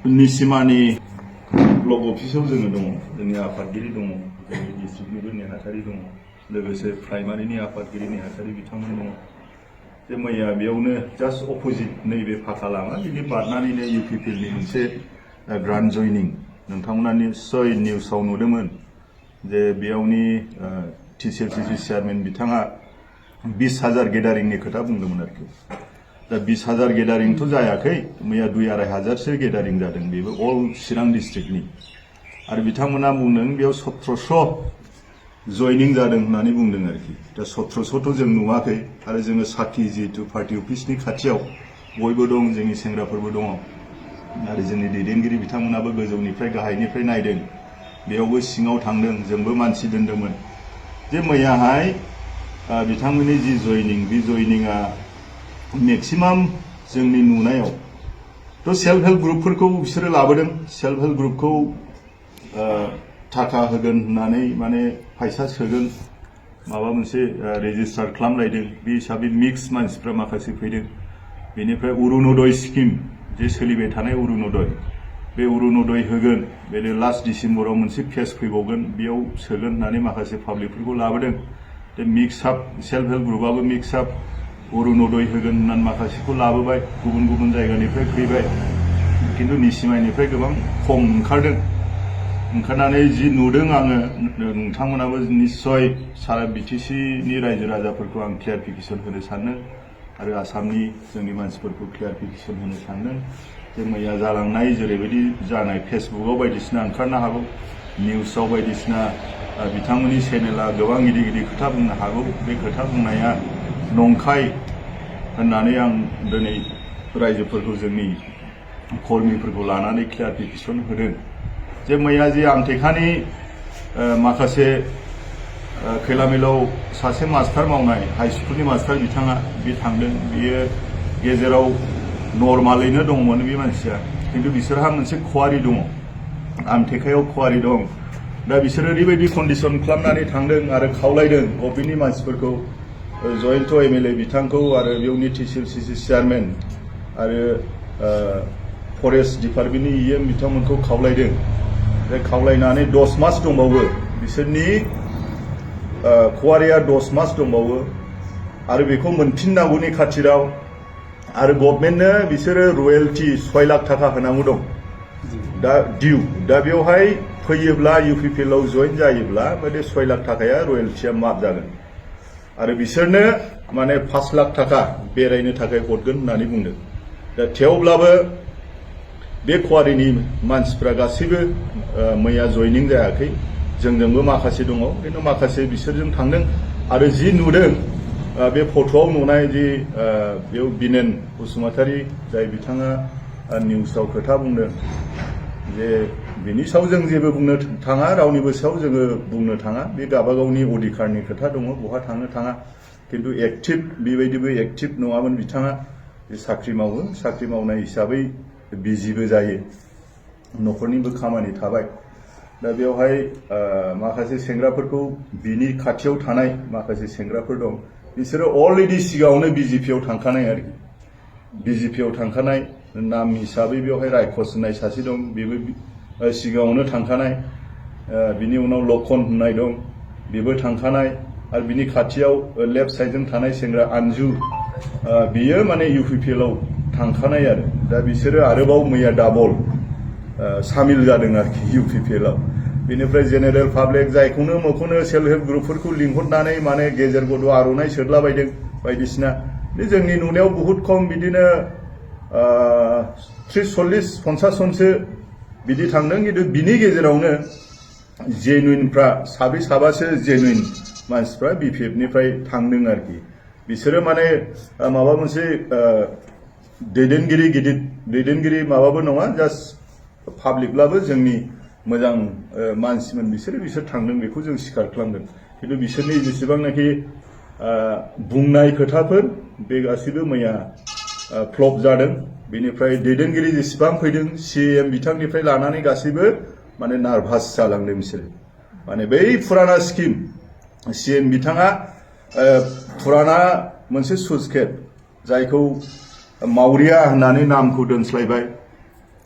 निसिमानि block अफिसाव जोङो दङ जोंनि आफादगिरि दङ जोंनि डिस्ट्रिक्टनिबो नेहाथारि दङ लोगोसे प्राइमारिनि आफादगिरि नेहाथारि बिथांमोन दङ जे मैया बेयावनो जास्ट अपोजिट नैबे फाखा लामा बिनि बारनानैनो इउपिपिएलनि मोनसे ग्रान्ड जयनिं नोंथांमोना निस्सय निउसाव नुदोंमोन जे बेयावनि टिसिएलसिसि चेयारमेन बिथाङा 20,000 गेदारिंनि खोथा बुंदोंमोन आरोखि दा 20,000 गेदारिंथ' जायाखै मैया 2-2,500 गेदारिं जादों बेबो अल चिरां डिस्ट्रिक्टनि आरो बिथांमोना बुंदों बेयाव 1700 जयनिं जादों होननानै बुंदों आरोखि दा 1700थ' जों नुवाखै आरो जोङो साखि जिहेतु पार्टी अफिसनि खाथियाव बयबो दं जोंनि सेंग्राफोरबो दङ आरो जोंनि दैदेनगिरि बिथांमोनाबो गोजौनिफ्राय गाहायनिफ्राय नायदों बेयावबो सिङाव थांदों जोंबो मानसि दोनदोंमोन जे मैयाहाय बिथांमोननि जि जयनिं बे जयनिंआ मेक्सिमाम जोंनि नुनायाव तो सेल्फ हेल्प ग्रुपफोरखौ बिसोरो लाबोदों सेल्फ हेल्प ग्रुपखौ थाखा होगोन होननानै माने फैसा सोगोन माबा मोनसे रेजिस्टार खालामलायदों बे हिसाबै मिक्स मानसिफ्रा माखासे फैदों बेनिफ्राय अरुणोदय स्किम जे सोलिबाय थानाय अरुणोदय बे अरुणोदय होगोन बे लास्ट डिसेम्बराव मोनसे फेज फैबावगोन बेयाव सोगोन होननानै माखासे पाब्लिकफोरखौ लाबोदों बे मिक्स आप सेल्फ हेल्प ग्रुपआबो मिक्स आप अरुणोदय होगोन होननानै माखासेखौ लाबोबाय गुबुन गुबुन जायगानिफ्राय फैबाय किन्तु निसिमानिफ्राय गोबां खम ओंखारदों ओंखारनानै जि नुदों आङो नोंथांमोनाबो निस्सय सारा बिटिसिनि रायजो राजाफोरखौ आं क्लियारिफिकेसन होनो सानदों आरो आसामनि जोंनि मानसिफोरखौ क्लियारिफिकेसन होनो सानदों जे मैया जालांनाय जेरैबायदि जानाय फेसबुकआव बायदिसिना ओंखारनो हागौ निउसाव बायदिसिना बिथांमोननि चेनेला गोबां गिदिर गिदिर खोथा बुंनो हागौ बे खोथा बुंनाया नंखाय होननानै आं दिनै रायजोफोरखौ जोंनि कर्मिफोरखौ लानानै क्लियारिफिकेसन होदों जे मैया जे आमटेखानि माखासे खैलामिलाव सासे मास्टार मावनाय हाई स्कुलनि मास्टार बिथाङा बे थांदों बियो गेजेराव नर्मालैनो दंमोन बे मानसिया किन्तु बिसोरहा मोनसे खवारि दङ आमटेखायाव खवारि दं दा बिसोरो ओरैबायदि कन्डिसन खालामनानै थांदों आरो खावलायदों अफिसनि मानसिफोरखौ जयन्त एमएलए बिथांखौ आरो बेयावनि टिसिएलसिसि चेयारमेन आरो फरेस्ट डिपार्टमेन्टनि इएम बिथांमोनखौ खावलायदों बे खावलायनानै 10 मास दंबावो बिसोरनि खवारिया 10 मास दंबावो आरो बेखौ मोनफिननांगौनि खाथिराव आरो गभर्नमेन्टनो बिसोरो रयेल्टी 6 लाख थाखा होनांगौ दं दा डिउ दा बेवहाय फैयोब्ला इउपिपिएलआव जइन जायोब्ला बे 6 लाख थाखाया रयेल्टीया माफ जागोन आरो बिसोरनो माने 5 लाख थाखा बेरायनो थाखाय हरगोन होननानै बुंदों दा थेवब्लाबो बे खवारिनि मानसिफ्रा गासैबो मैया जयनिं जायाखै जोंजोंबो माखासे दङ किन्तु माखासे बिसोरजों थांदों आरो जि नुदों बे फट'आव नुनाय जि बेयाव बिनेन बसुमतारी जाय बिथाङा निउसाव खोथा बुंदों जे बिनि सायाव जों जेबो बुंनो थाङा रावनिबो सायाव जोङो बुंनो थाङा बे गावबागावनि अधिकारनि खोथा दङ बहा थांनो थाङा किन्तु एक्टिभ बेबायदिबो एक्टिभ नङामोन बिथाङा जे साख्रि मावो साख्रि मावनाय हिसाबै बिजिबो जायो न'खरनिबो खामानि थाबाय दा बेवहाय माखासे सेंग्राफोरखौ बिनि खाथियाव थानाय माखासे सेंग्राफोर दं बिसोरो अलरेडि सिगाङावनो बिजेपिआव थांखानाय आरोखि बिजेपिआव थांखानाय नाम हिसाबै बेवहाय रायखस होननाय सासे दं बेबो सिगाङावनो थांखानाय बिनि उनाव लखन होननाय दं बेबो थांखानाय आरो बिनि खाथियाव लेफ्ट साइडजों थानाय सेंग्रा आनजु बियो माने इउपिपिएलआव थांखानाय आरो दा बिसोरो आरोबाव मैया डाबल सामिल जादों आरोखि इउपिपिएलआव बेनिफ्राय जेनेरेल पाब्लिक जायखौनो मखौनो सेल्फ हेल्प ग्रुपफोरखौ लिंहरनानै माने गेजेर गद' आर'नाइ सोदलाबायदों बायदिसिना बे जोंनि नुनायाव बहुद खम बिदिनो 30-40-50 जनसो बिदि थांदों किन्तु बिनि गेजेरावनो जेनुइनफ्रा साबासो जेनुइन मानसिफ्रा बिपिएफनिफ्राय थांदों आरोखि बिसोरो माने माबा मोनसे दैदेनगिरि माबाबो नङा जास्ट पाब्लिकब्लाबो जोंनि मोजां मानसिमोन बिसोर थांदों बेखौ जों स्वीकार खालामदों किन्तु बिसोरनि जेसेबांनाखि बुंनाय खोथाफोर बे गासैबो मैया फ्लप जादों बेनिफ्राय दैदेनगिरि जेसेबां फैदों सिएम बिथांनिफ्राय लानानै गासैबो माने नार्भास जालांदों बिसोरो माने बै फुराना स्किम सिएम बिथाङा फुराना मोनसे सुइस गेट जायखौ मावरिया होननानै नामखौ दोनस्लायबाय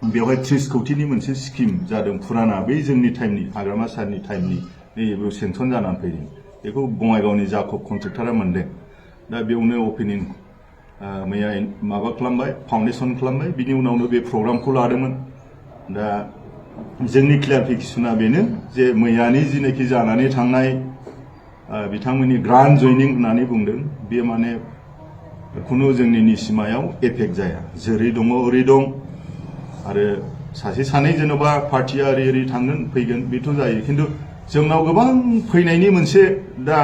बेवहाय 30 कौटिनि मोनसे स्किम जादों फुराना बै जोंनि टाइमनि हाग्रामा सारनि टाइमनि नैबे सेंसन जानानै फैदों बेखौ बङाइगावनि जाखब कन्ट्रेक्टरा मोनदों दा बेयावनो अपेनिं मैया माबा खालामबाय फाउन्डेसन खालामबाय बिनि उनावनो बे प्रग्रामखौ लादोंमोन दा जोंनि क्लियारिफिकेशना बेनो जे मैयानि जिनेखि जानानै थांनाय बिथांमोननि ग्रान्ड जयनिं होननानै बुंदों बे माने खुनु जोंनि निसिमायाव एफेक्ट जाया जेरै दङ ओरै दं आरो सासे सानै जेन'बा पार्टिया ओरै थांगोन फैगोन बेथ' जायो खिन्थु जोंनाव गोबां फैनायनि मोनसे दा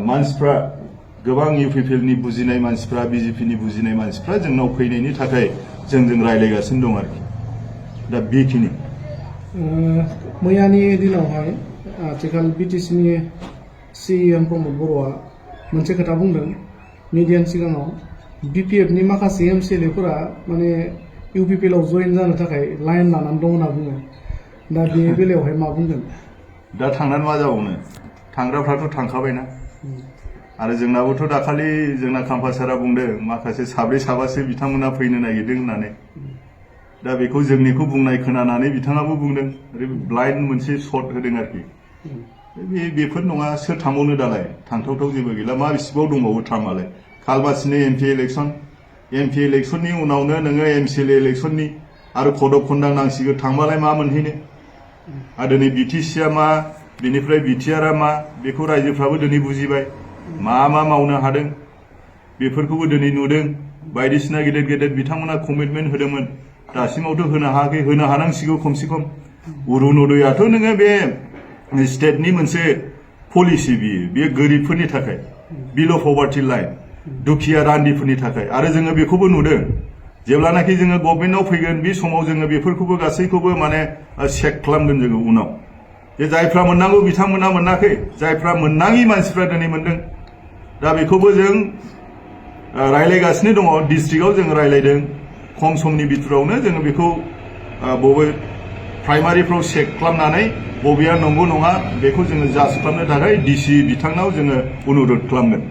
मानसिफ्रा गोबां इउपिपिएलनि बुजिनाय मानसिफ्रा बिजेपिनि बुजिनाय मानसिफ्रा जोंनाव फैनायनि थाखाय जोंजों रायलायगासिनो दं आरोखि दा बेखिनि मैयानि दिनावहाय आथिखाल बिटिसिनि सिएम प्रमद बर'आ मोनसे खोथा बुंदों मिडियानि सिगाङाव बिपिएफनि माखासे एमसिएलएफोरा माने इउपिपिएलआव जयेन जानो थाखाय लाइन लानानै दं होनना बुङो दा बे बेलायावहाय मा बुंगोन दा थांनानै मा जाबावनो थांग्राफ्राथ' थांखाबायना आरो जोंनाबोथ' दाखालि जोंना खाम्फा सारा बुंदों माखासे साब्रै साबासो बिथांमोना फैनो नागिरदों होननानै दा बेखौ जोंनिखौ बुंनाय खोनानानै बिथाङाबो बुंदों ब्लाइन्ड मोनसे शट होदों आरोखि बेफोर नङा सोर थांबावनो दालाय थांथावथाव जेबो गैला मा बेसेबाव दंबावो टार्मालाय खालमासिनि एमपि इलेक्शननि उनावनो नोङो एमसिएलए इलेक्शननि आरो कड अफ कन्डाक्ट नांसिगोन थांबालाय मा मोनहैनो आरो दिनै बिटिसिआ मा बिनिफ्राय बिटिआरआ मा बेखौ रायजोफ्राबो दिनै बुजिबाय मा मावनो हादों बेफोरखौबो दिनै नुदों बायदिसिना गेदेर गेदेर बिथांमोना कमिटमेन्ट होदोंमोन दासिमावथ' होनो हायाखै होनो हानांसिगौ खमसे खम अरुण'दयाथ' नोङो बे स्टेटनि मोनसे पलिसि बियो गोरिबफोरनि थाखाय बिल' पभार्टि लाइन दुखिया रान्दिफोरनि थाखाय आरो जोङो बेखौबो नुदों जेब्लानाखि जोङो गभर्नमेन्टआव फैगोन बे समाव जोङो बेफोरखौबो गासैखौबो माने चेक खालामगोन जोङो उनाव जे जायफ्रा मोननांगौ बिथांमोना मोनाखै जायफ्रा मोननाङि मानसिफ्रा दिनै मोनदों दा बेखौबो जों रायलायगासिनो दङ डिस्ट्रिक्टआव जों रायलायदों खम समनि बिथोरावनो जोङो बेखौ बबे प्राइमारिफ्राव चेक खालामनानै बबेया नंगौ नङा बेखौ जोङो जाज खालामनो थाखाय डिसि बिथांनाव जोङो अनुरोध खालामगोन